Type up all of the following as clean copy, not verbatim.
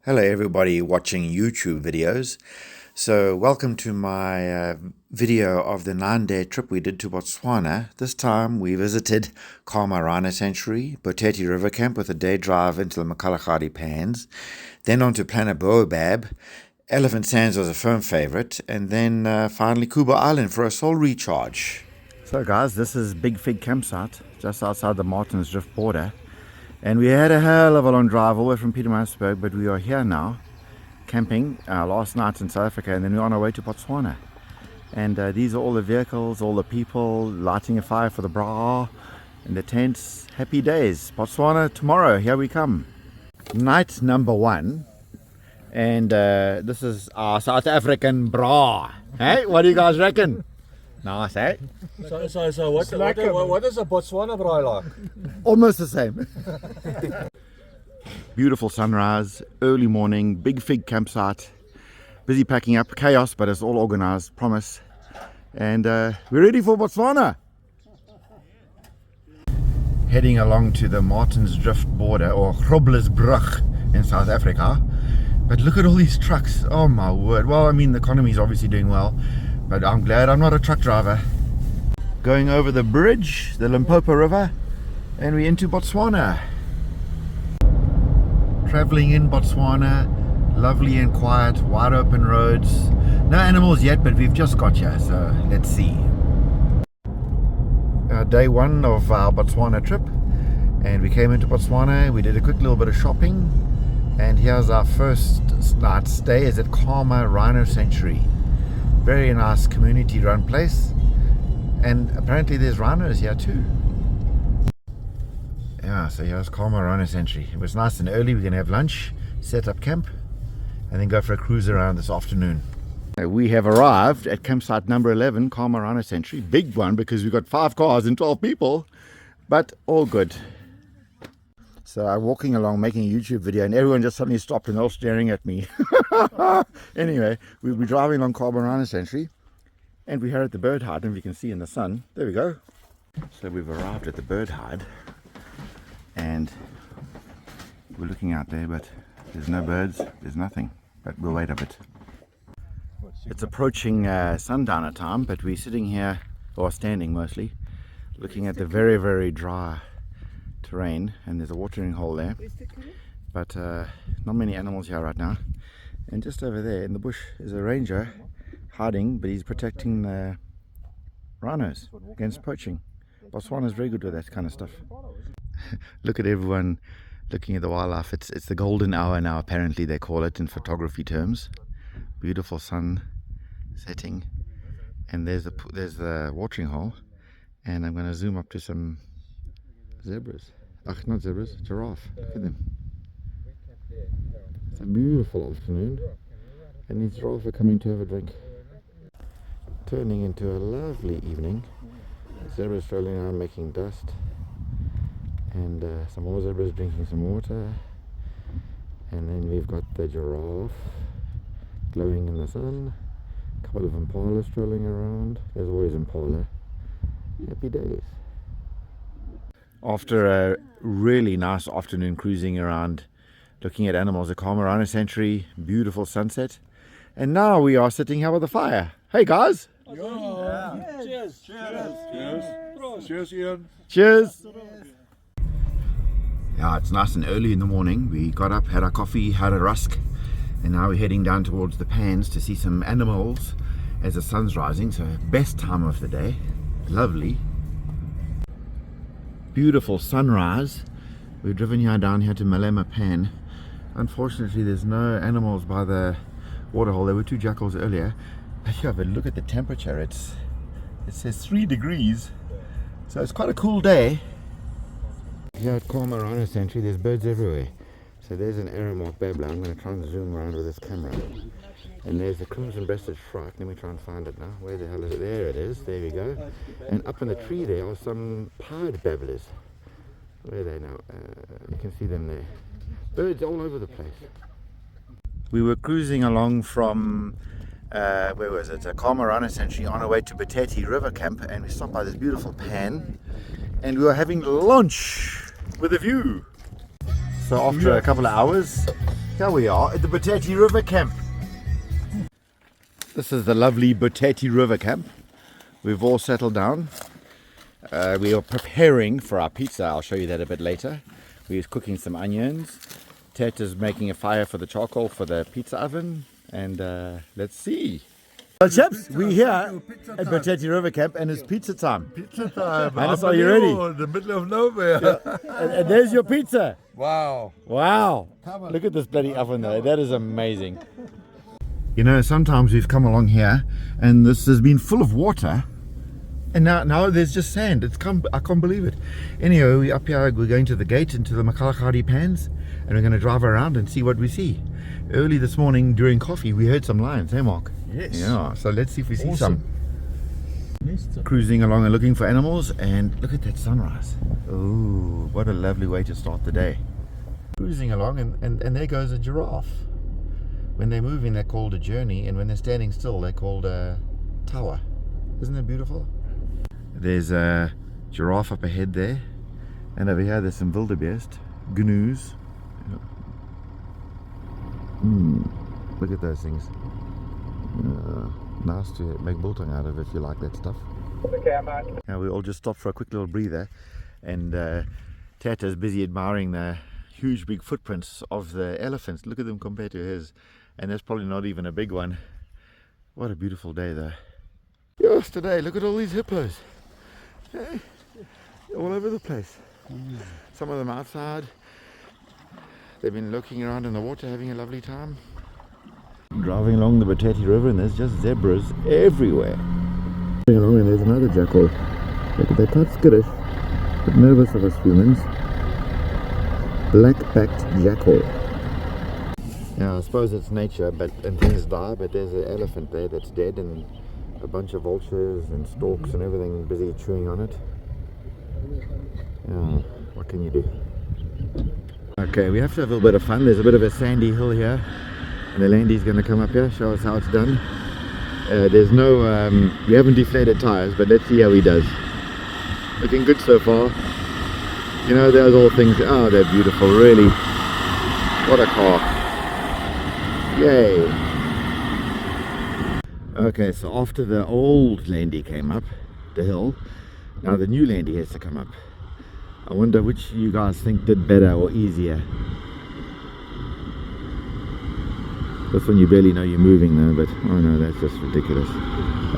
Hello everybody watching YouTube videos. So welcome to my video of the 9-day trip we did to Botswana. This time we visited Kama Rhino Sanctuary, Boteti River Camp with a day drive into the Makalahadi Pans, then on to Planet Baobab. Elephant Sands was a firm favorite, and then finally Kuba Island for a soul recharge. So guys, this is Big Fig campsite just outside the Martins Drift border. And we had a hell of a long drive all the way from Pietermaritzburg, but we are here now, camping last night in South Africa, and then we're on our way to Botswana. And these are all the vehicles, all the people, lighting a fire for the bra, and the tents. Happy days. Botswana tomorrow, here we come. Night number 1, and this is our South African bra. Hey, what do you guys reckon? Nice, eh? So what is a Botswana braai like? Almost the same. Beautiful sunrise, early morning, Big Fig campsite. Busy packing up, chaos, but it's all organized, promise. And we're ready for Botswana. Heading along to the Martins Drift border, or Groblersbrug in South Africa. But look at all these trucks, oh my word. Well, I mean, the economy is obviously doing well, but I'm glad I'm not a truck driver. Going over the bridge, the Limpopo River, and we're into Botswana. Traveling in Botswana, lovely and quiet, wide open roads. No animals yet, but we've just got here, so let's see. Day 1 of our Botswana trip, and we came into Botswana. We did a quick little bit of shopping, and here's our first night stay is at Kama Rhino Sanctuary. Very nice community run place, and apparently there's rhinos here too. Yeah, so here's Kama Rhino Sanctuary. It was nice and early. We're gonna have lunch, set up camp, and then go for a cruise around this afternoon. We have arrived at campsite number 11, Kama Rhino Sanctuary. Big one because we've got 5 cars and 12 people, but all good. So I'm walking along making a YouTube video, and everyone just suddenly stopped and they're all staring at me. Anyway, we'll be driving along Kama Rhino Sanctuary, and we're here at the bird hide, and we can see in the sun. There we go. So we've arrived at the bird hide, and we're looking out there, but there's no birds, there's nothing. But we'll wait a bit. It's approaching sundowner time, but we're sitting here, or standing mostly, looking at the very, very dry terrain, and there's a watering hole there, but not many animals here right now. And just over there in the bush is a ranger hiding, but he's protecting the rhinos against poaching. Botswana is very good with that kind of stuff. Look at everyone looking at the wildlife. It's the golden hour now, apparently they call it in photography terms. Beautiful sun setting, and there's the watering hole, and I'm going to zoom up to some zebras. Not zebras, giraffe. Look at them. It's a beautiful afternoon, and these giraffe are coming to have a drink. Turning into a lovely evening. Zebras strolling around making dust, and some more zebras drinking some water, and then we've got the giraffe glowing in the sun. A couple of impalas strolling around. There's always impala. Happy days. After a really nice afternoon cruising around, looking at animals at Kama Rhino Sanctuary, beautiful sunset, and now we are sitting here with a fire. Hey guys! Yeah. Cheers. Cheers, Ian. Cheers! Yeah, it's nice and early in the morning. We got up, had our coffee, had a rusk, and now we're heading down towards the Pans to see some animals as the sun's rising. So best time of the day. Lovely. Beautiful sunrise. We've driven down here to Malema Pan. Unfortunately there's no animals by the waterhole. There were 2 jackals earlier. But yeah, but look at the temperature. It says 3 degrees. So it's quite a cool day. Here at Kama Rhino Sanctuary there's birds everywhere. So there's an arrow marked babbler. I'm going to try and zoom around with this camera. And there's the crimson-breasted shrike. Let me try and find it now. Where the hell is it? There it is. There we go. And up in the tree there are some pied babblers. Where are they now? You can see them there. Birds all over the place. We were cruising along from, where was it? Kama Rhino Sanctuary on our way to Boteti River Camp, and we stopped by this beautiful pan, and we were having lunch with a view. So after a couple of hours, Here we are at the Boteti River Camp. This is the lovely Boteti River Camp. We've all settled down. We are preparing for our pizza. I'll show you that a bit later. We're cooking some onions. Tet is making a fire for the charcoal for the pizza oven. And let's see. Well, chaps, we're here at Boteti River Camp and it's pizza time. Pizza time. Hannes, are you ready? In the middle of nowhere. Yeah. And there's your pizza. Wow. Wow. Look at this bloody oven though. That is amazing. You know, sometimes we've come along here and this has been full of water. And now there's just sand. I can't believe it. Anyway, we're up here. We're going to the gate into the Makalahari pans. And we're going to drive around and see what we see. Early this morning during coffee, we heard some lions. Hey, Mark? Yes. Yeah, so let's see if we see Awesome. some. Cruising along and looking for animals. And look at that sunrise. Oh, what a lovely way to start the day. Cruising along and there goes a giraffe. When they're moving, they're called a journey. And when they're standing still, they're called a tower. Isn't that beautiful? There's a giraffe up ahead there. And over here, there's some wildebeest. Gnu's. Look at those things. Nice to make biltong out of if you like that stuff. Now we all just stopped for a quick little breather, and Tata's busy admiring the huge big footprints of the elephants. Look at them compared to his, and that's probably not even a big one. What a beautiful day though. Yes, today look at all these hippos. Hey, all over the place. Some of them outside. They've been looking around in the water, having a lovely time. Driving along the Boteti River and there's just zebras everywhere. Driving along and there's another jackal. Look at that, quite skittish, but nervous of us humans. Black-backed jackal. Yeah, I suppose it's nature, and things die, but there's an elephant there that's dead and a bunch of vultures and storks and everything busy chewing on it. Yeah, what can you do? Okay, we have to have a little bit of fun. There's a bit of a sandy hill here, and the Landy's going to come up here, show us how it's done. There's no, we haven't deflated tires, but let's see how he does. Looking good so far. You know, there's all things, oh, they're beautiful, really. What a car. Yay. Okay, so after the old Landy came up the hill, now the new Landy has to come up. I wonder which you guys think did better or easier. This one you barely know you're moving though, but oh no, that's just ridiculous.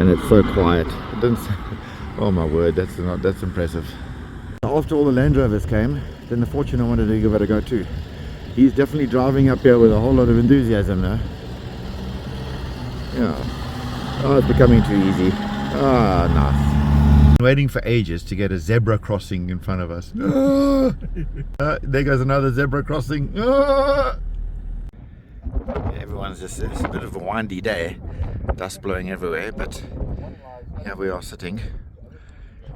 And it's so quiet. It didn't, oh my word, that's impressive. After all the Land Rovers came, then the Fortuner wanted to give it a go too. He's definitely driving up here with a whole lot of enthusiasm now. Yeah. Oh, it's becoming too easy. Ah, nice. Waiting for ages to get a zebra crossing in front of us. There goes another zebra crossing. Everyone's just, it's a bit of a windy day, dust blowing everywhere, but here we are sitting,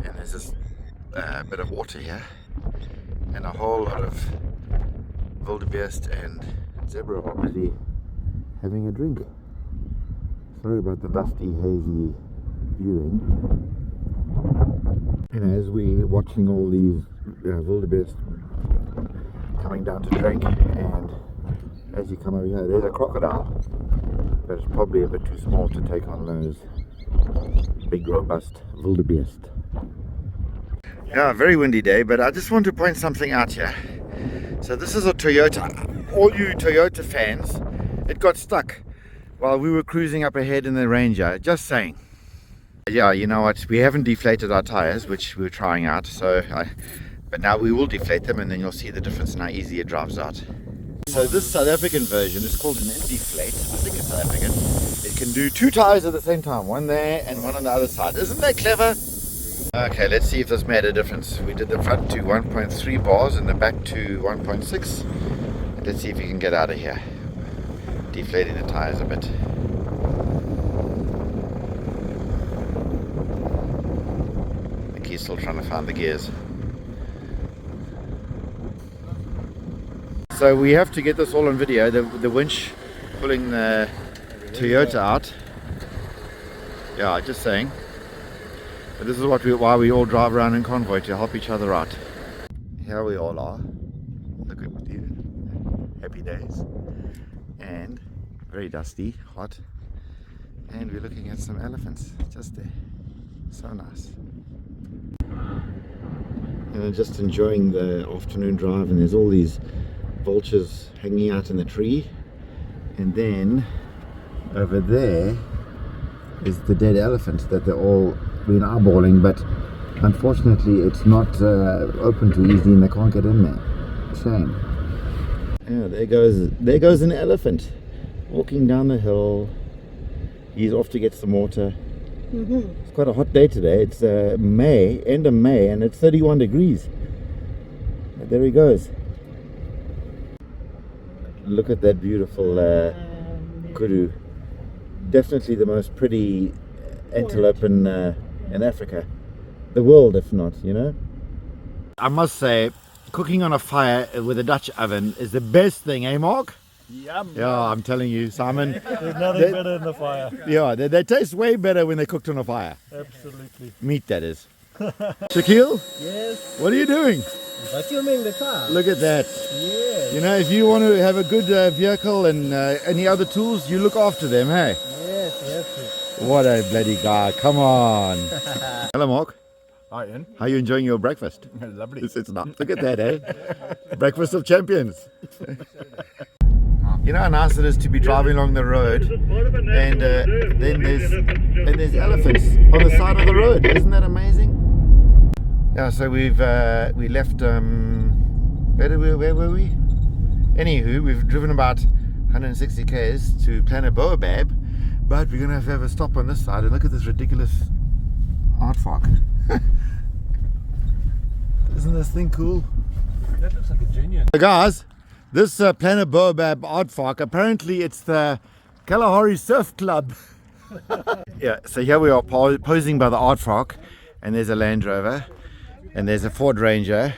and there's this bit of water here, and a whole lot of wildebeest and zebra are busy having a drink. Sorry about the dusty, hazy viewing. And as we're watching all these wildebeest coming down to drink, and as you come over here, there's a crocodile, but it's probably a bit too small to take on those big, robust wildebeest. Yeah, very windy day, but I just want to point something out here. So this is a Toyota. All you Toyota fans, it got stuck while we were cruising up ahead in the Ranger. Just saying. Yeah, you know what, we haven't deflated our tires, which we were trying out, but now we will deflate them and then you'll see the difference in how easy it drives out. So this South African version is called an Indiflate. I think it's South African. It can do two tires at the same time, one there and one on the other side. Isn't that clever? Okay, let's see if this made a difference. We did the front to 1.3 bars and the back to 1.6. Let's see if we can get out of here. Deflating the tires a bit. He's still trying to find the gears. So we have to get this all on video, the winch pulling the Toyota out. Yeah, just saying. But this is why we all drive around in convoy, to help each other out. Here we all are. Look at you. Happy days. And very dusty, hot. And we're looking at some elephants just there. So nice. And I'm just enjoying the afternoon drive, and there's all these vultures hanging out in the tree. And then over there is the dead elephant that they're all been eyeballing, but unfortunately it's not open too easily and they can't get in there. Shame. Yeah, there goes an elephant walking down the hill. He's off to get some water. It's quite a hot day today. It's May, end of May, and it's 31 degrees. But there he goes. Look at that beautiful kudu. Definitely the most pretty antelope in Africa. The world, if not, you know. I must say, cooking on a fire with a Dutch oven is the best thing, eh, Mark? Yum. Yeah, I'm telling you, Simon. There's nothing better than the fire. Yeah, they taste way better when they're cooked on a fire. Absolutely. Meat, that is. Shaquille? Yes. What are you doing? Vacuuming the car. Look at that. Yes. You know, if you want to have a good vehicle and any other tools, you look after them, hey? Yes, yes. What a bloody guy. Come on. Hello, Mark. Hi, Ian. How are you enjoying your breakfast? Lovely. It's not. Look at that, eh? Breakfast of champions. You know how nice it is to be driving along the road, and then there's elephants on the side of the road. Isn't that amazing? Yeah. So we left. Where were we? Anywho, we've driven about 160 k's to Planet Boabab, but we're gonna have a stop on this side and look at this ridiculous aardvark. Isn't this thing cool? That looks like a genuine. So guys, this Planet Boabab aardvark, apparently it's the Kalahari Surf Club. Yeah, so here we are posing by the aardvark, and there's a Land Rover, and there's a Ford Ranger,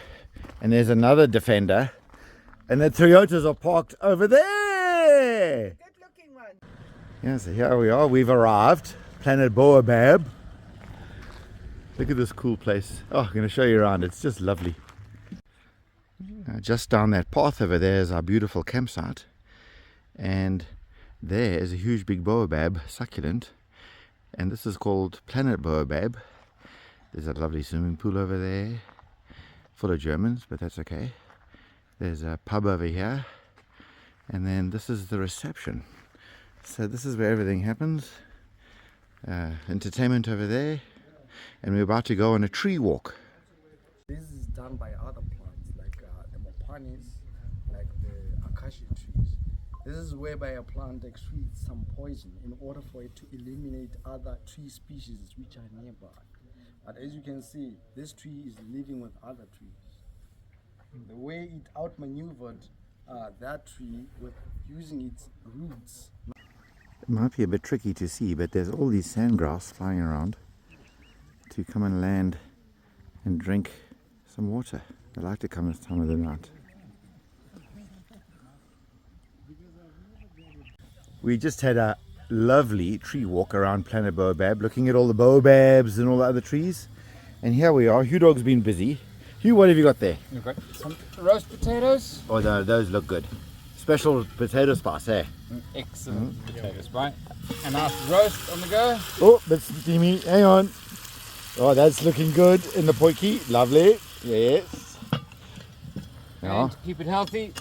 and there's another Defender, and the Toyotas are parked over there. Good looking one. Yeah, so here we are, we've arrived, Planet Boabab. Look at this cool place. Oh, I'm going to show you around, it's just lovely. Just down that path over there is our beautiful campsite, and there is a huge big baobab succulent, and this is called Planet Boabab. There's a lovely swimming pool over there full of Germans, but that's okay. There's a pub over here, and then this is the reception. So this is where everything happens. Entertainment over there, and we're about to go on a tree walk. This is done by other plants like the mopanis, like the acacia trees. This is whereby a plant excretes some poison in order for it to eliminate other tree species which are nearby. But as you can see, this tree is living with other trees. The way it outmaneuvered that tree with using its roots. It might be a bit tricky to see, but there's all these sandgrass flying around to come and land and drink some water. They like to come this time of the night. We just had a lovely tree walk around Planet Boabab, looking at all the baobabs and all the other trees. And here we are. Hugh Dog's been busy. Hugh, what have you got there? You've got some roast potatoes. Oh, no, those look good. Special potato spice, eh? Excellent potatoes, right? A nice roast on the go. Oh, that's steamy. Hang on. Oh, that's looking good in the poikie. Lovely. Yes. Yeah. And to keep it healthy,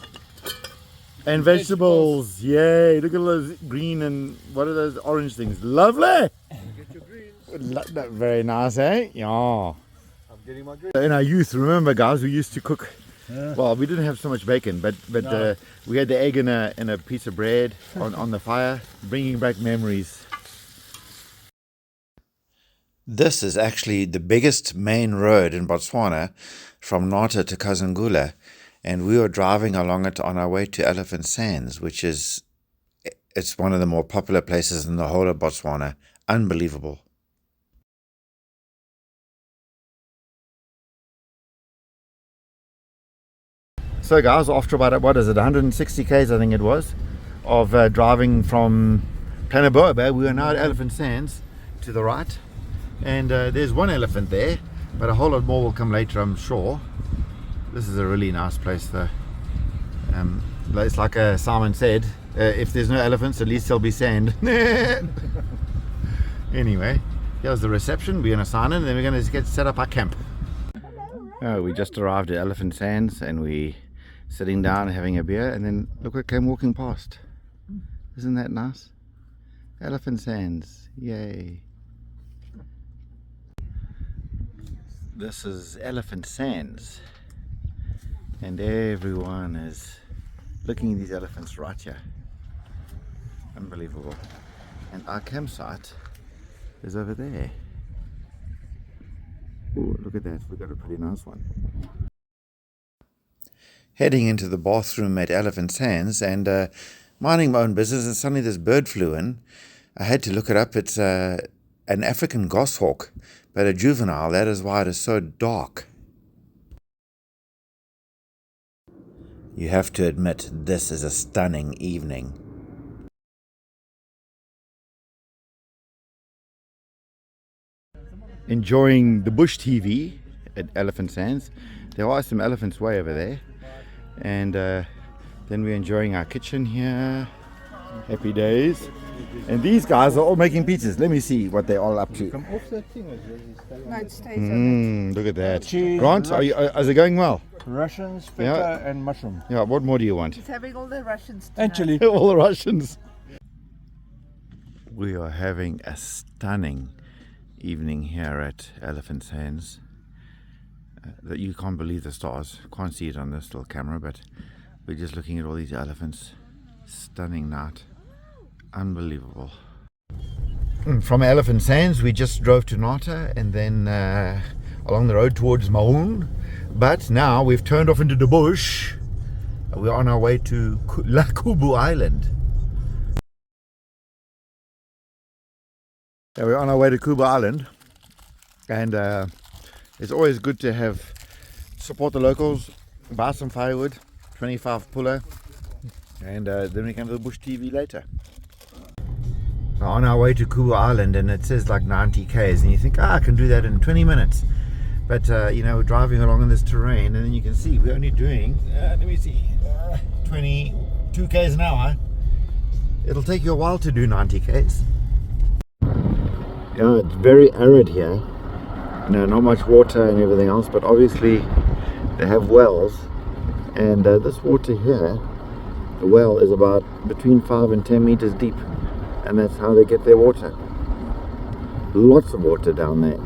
And vegetables. Yay. Look at those green and what are those orange things? Lovely. Get your greens. Very nice, eh? Yeah. I'm getting my greens. In our youth, remember guys, we used to cook. Well, we didn't have so much bacon, but No. we had the egg in a piece of bread on the fire, bringing back memories. This is actually the biggest main road in Botswana from Nata to Kazangula, and we were driving along it on our way to Elephant Sands, it's one of the more popular places in the whole of Botswana. Unbelievable. So guys, after about, 160 k's I think it was, of driving from Planet Boabab, we are now at Elephant Sands to the right, and there's one elephant there, but a whole lot more will come later, I'm sure. This is a really nice place though. It's like Simon said, if there's no elephants, at least there'll be sand. Anyway, here's the reception. We're going to sign in and then we're going to get set up our camp. We just arrived at Elephant Sands and we sitting down having a beer, and then look what came walking past. Isn't that nice? Elephant Sands, yay. This is Elephant Sands and everyone is looking at these elephants right here. Unbelievable. And our campsite is over there. Ooh, look at that, we've got a pretty nice one. Heading into the bathroom at Elephant Sands and minding my own business, and suddenly this bird flew in. I had to look it up. It's an African goshawk, but a juvenile. That is why it is so dark. You have to admit, this is a stunning evening. Enjoying the bush TV at Elephant Sands. There are some elephants way over there. And then we're enjoying our kitchen here. Happy days. And these guys are all making pizzas. Let me see what they're all up to. Come off that thing. No, it stays on Look at that. Cheese, Grant, is it going well? Russians, feta, Yeah. and mushroom. Yeah, what more do you want? it. It's having all the Russians And tonight. chili. All the Russians. We are having a stunning evening here at Elephant Sands. That you can't believe the stars. Can't see it on this little camera, but we're just looking at all these elephants. Stunning night. Unbelievable. From Elephant Sands we just drove to Nata and then along the road towards Maun, but now we've turned off into the bush. We're on our way to Lakubu Island. Yeah, we're on our way to Kuba Island, and it's always good to support the locals, buy some firewood, 25 puller, and then we come to the bush TV later. We're on our way to Kuba Island and it says like 90 k's and you think, I can do that in 20 minutes. But you know, we're driving along in this terrain and then you can see we're only doing, 22 k's an hour. It'll take you a while to do 90 k's. Yeah, it's very arid here. Not much water and everything else, but obviously they have wells, and this water here, the well is about between 5 and 10 meters deep, and that's how they get their water. Lots of water down there.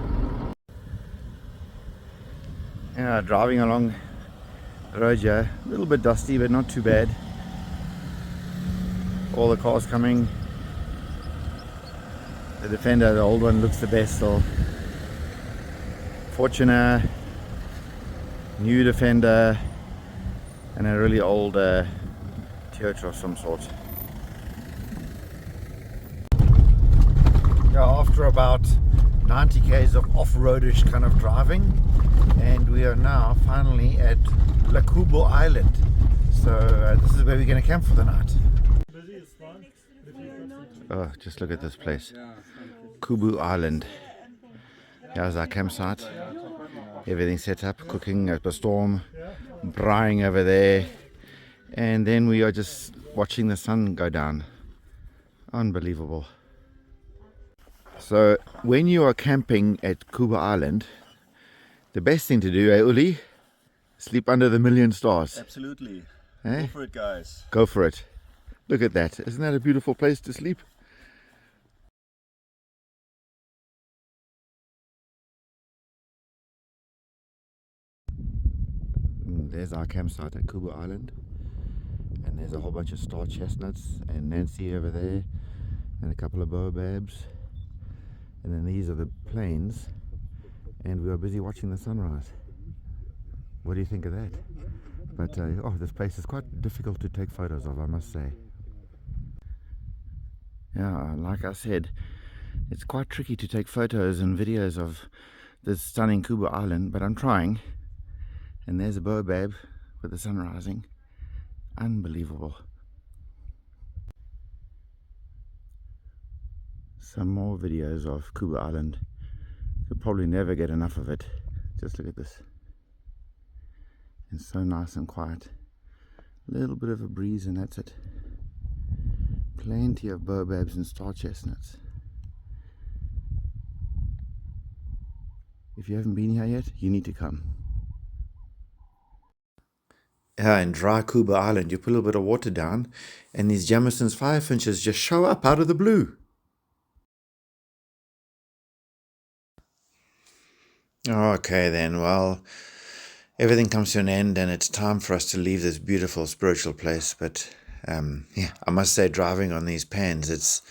Yeah, driving along the road here, a little bit dusty but not too bad. All the cars coming. The Defender, the old one, looks the best still. Fortuner, new Defender, and a really old Toyota of some sort. Yeah, after about 90 k's of off-roadish kind of driving, and we are now finally at Lakubu Island. So this is where we're going to camp for the night. Oh, just look at this place. Kubu Island. Here's our campsite. Everything set up, cooking at the storm, braaiing over there. And then we are just watching the sun go down. Unbelievable. So when you are camping at Kuba Island, the best thing to do, Uli? Sleep under the million stars. Absolutely. Eh? Go for it, guys. Go for it. Look at that. Isn't that a beautiful place to sleep? There's our campsite at Kuba Island. And there's a whole bunch of star chestnuts and Nancy over there. And a couple of baobabs. And then these are the plains. And we are busy watching the sunrise. What do you think of that? But this place is quite difficult to take photos of, I must say. Yeah, like I said, it's quite tricky to take photos and videos of this stunning Kuba Island, but I'm trying. And there's a baobab with the sun rising. Unbelievable. Some more videos of Kuba Island. You'll probably never get enough of it. Just look at this. It's so nice and quiet. A little bit of a breeze and that's it. Plenty of baobabs and star chestnuts. If you haven't been here yet, you need to come. Yeah, in dry Cuba Island, you put a little bit of water down, and these Jamison's firefinches just show up out of the blue. Okay then, well, everything comes to an end and it's time for us to leave this beautiful spiritual place. But yeah, I must say, driving on these pans, it's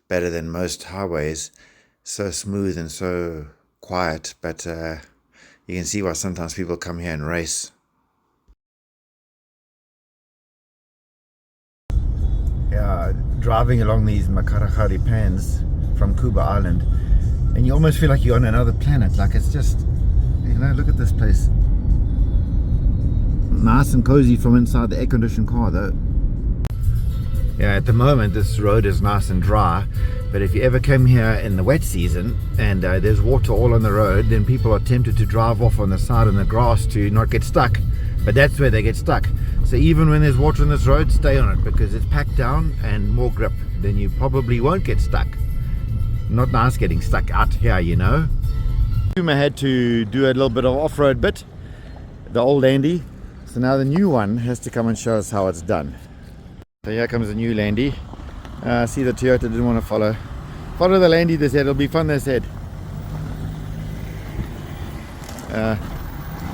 better than most highways. So smooth and so quiet, but you can see why sometimes people come here and race. Yeah, driving along these Makarahari pans from Cuba Island, and you almost feel like you're on another planet. Like it's just, you know, look at this place. Nice and cozy from inside the air-conditioned car though. Yeah, at the moment this road is nice and dry, but if you ever came here in the wet season and there's water all on the road, then people are tempted to drive off on the side in the grass to not get stuck. But that's where they get stuck. So even when there's water on this road, stay on it because it's packed down and more grip. Then you probably won't get stuck. Not nice getting stuck out here, you know. I had to do a little bit of off-road bit, the old Landy. So now the new one has to come and show us how it's done. So here comes the new Landy. See, the Toyota didn't want to follow. Follow the Landy, they said. It'll be fun, they said.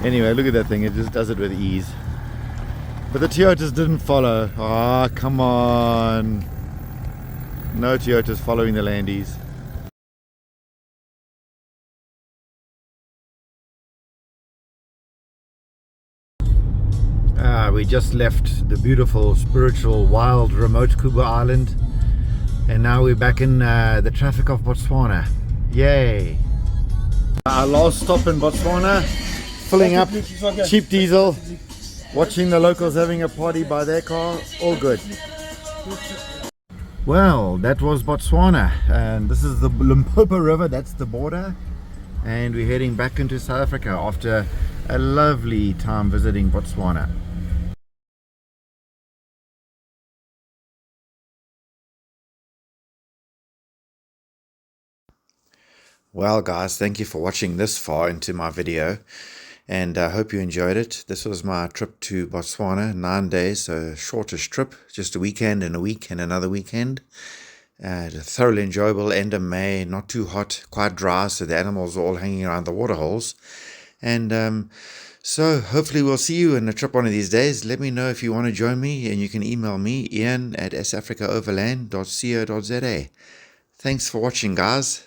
Anyway, look at that thing. It just does it with ease. But the Toyotas didn't follow. Ah, oh, come on. No Toyotas following the Landys. We just left the beautiful, spiritual, wild, remote Cuba Island, and now we're back in the traffic of Botswana. Yay! Our last stop in Botswana, filling up cheap diesel, watching the locals having a party by their car, all good. Well, that was Botswana, and this is the Limpopo River, that's the border, and we're heading back into South Africa after a lovely time visiting Botswana. Well guys, thank you for watching this far into my video, and I hope you enjoyed it. This was my trip to Botswana, 9 days, so shortish trip, just a weekend and a week and another weekend. Thoroughly enjoyable, end of May, not too hot, quite dry, so the animals are all hanging around the waterholes. And so hopefully we'll see you in a trip one of these days. Let me know if you want to join me, and you can email me, ian@safricaoverland.co.za. Thanks for watching guys.